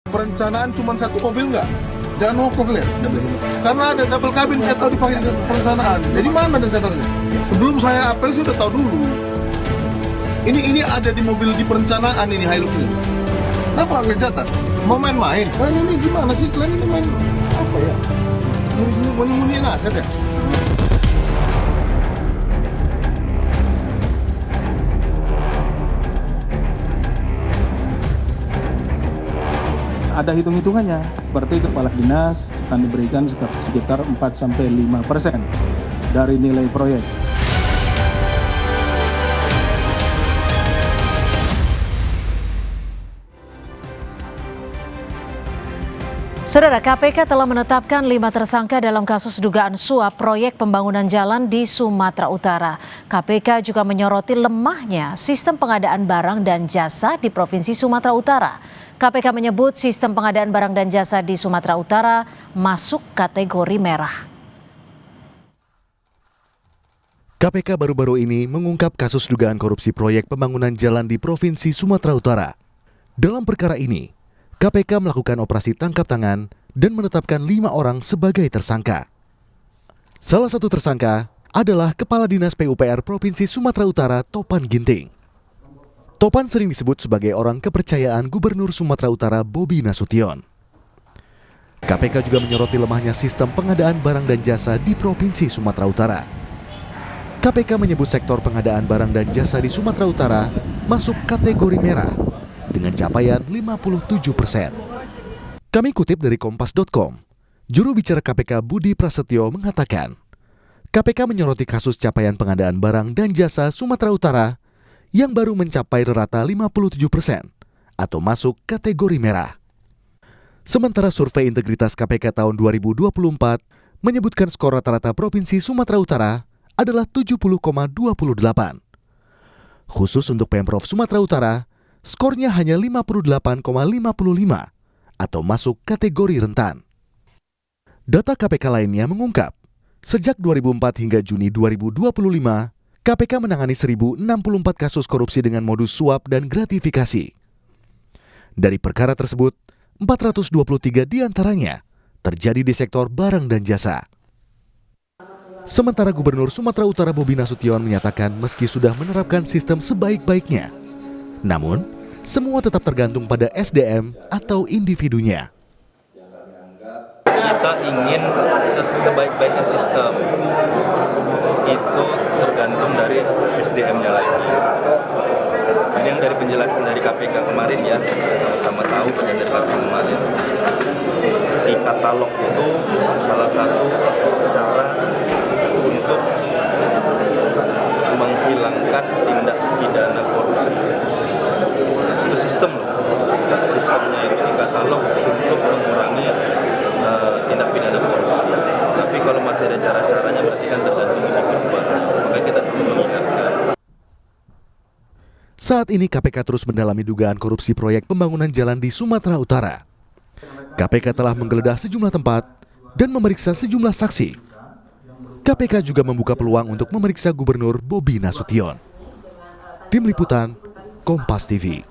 Perencanaan cuma satu mobil nggak? Jangan ngokok lihat. Karena ada double cabin saya tahu dipakai di perencanaan. Jadi mana dan catatannya? Sebelum saya apel saya udah tahu dulu. Ini ada di mobil di perencanaan ini Hilux ini. Kenapa nggak catat? Mau main-main? Kalian ini gimana sih? Kalian ini main apa ya? Munyi-munyiin aset ya? Ada hitung-hitungannya, seperti kepala dinas akan diberikan sekitar 4-5% dari nilai proyek. Saudara, KPK telah menetapkan 5 tersangka dalam kasus dugaan suap proyek pembangunan jalan di Sumatera Utara. KPK juga menyoroti lemahnya sistem pengadaan barang dan jasa di Provinsi Sumatera Utara. KPK menyebut sistem pengadaan barang dan jasa di Sumatera Utara masuk kategori merah. KPK baru-baru ini mengungkap kasus dugaan korupsi proyek pembangunan jalan di Provinsi Sumatera Utara. Dalam perkara ini, KPK melakukan operasi tangkap tangan dan menetapkan 5 orang sebagai tersangka. Salah satu tersangka adalah Kepala Dinas PUPR Provinsi Sumatera Utara, Topan Ginting. Topan sering disebut sebagai orang kepercayaan Gubernur Sumatera Utara Bobi Nasution. KPK juga menyoroti lemahnya sistem pengadaan barang dan jasa di Provinsi Sumatera Utara. KPK menyebut sektor pengadaan barang dan jasa di Sumatera Utara masuk kategori merah dengan capaian 57%. Kami kutip dari Kompas.com, juru bicara KPK Budi Prasetyo mengatakan, KPK menyoroti kasus capaian pengadaan barang dan jasa Sumatera Utara yang baru mencapai rata 57% atau masuk kategori merah. Sementara survei integritas KPK tahun 2024 menyebutkan skor rata-rata Provinsi Sumatera Utara adalah 70,28. Khusus untuk Pemprov Sumatera Utara, skornya hanya 58,55 atau masuk kategori rentan. Data KPK lainnya mengungkap, sejak 2004 hingga Juni 2025, KPK menangani 1.064 kasus korupsi dengan modus suap dan gratifikasi. Dari perkara tersebut, 423 diantaranya terjadi di sektor barang dan jasa. Sementara Gubernur Sumatera Utara Bobi Nasution menyatakan meski sudah menerapkan sistem sebaik-baiknya, namun semua tetap tergantung pada SDM atau individunya. Kita ingin sebaik-baiknya sistem itu tergantung dari SDM-nya lagi. Ini yang dari penjelasan dari KPK kemarin ya, sama-sama tahu penjelasan dari KPK kemarin. Di katalog itu salah satu cara untuk menghilangkan tindak pidana korupsi. Itu sistem loh. Sistemnya itu di katalog untuk mengurangi tindak pidana korupsi. Tapi kalau masih ada cara-caranya berarti kan tergantung individu. Makanya kita selalu mengingatkan. Saat ini KPK terus mendalami dugaan korupsi proyek pembangunan jalan di Sumatera Utara. KPK telah menggeledah sejumlah tempat dan memeriksa sejumlah saksi. KPK juga membuka peluang untuk memeriksa Gubernur Bobi Nasution. Tim Liputan, Kompas TV.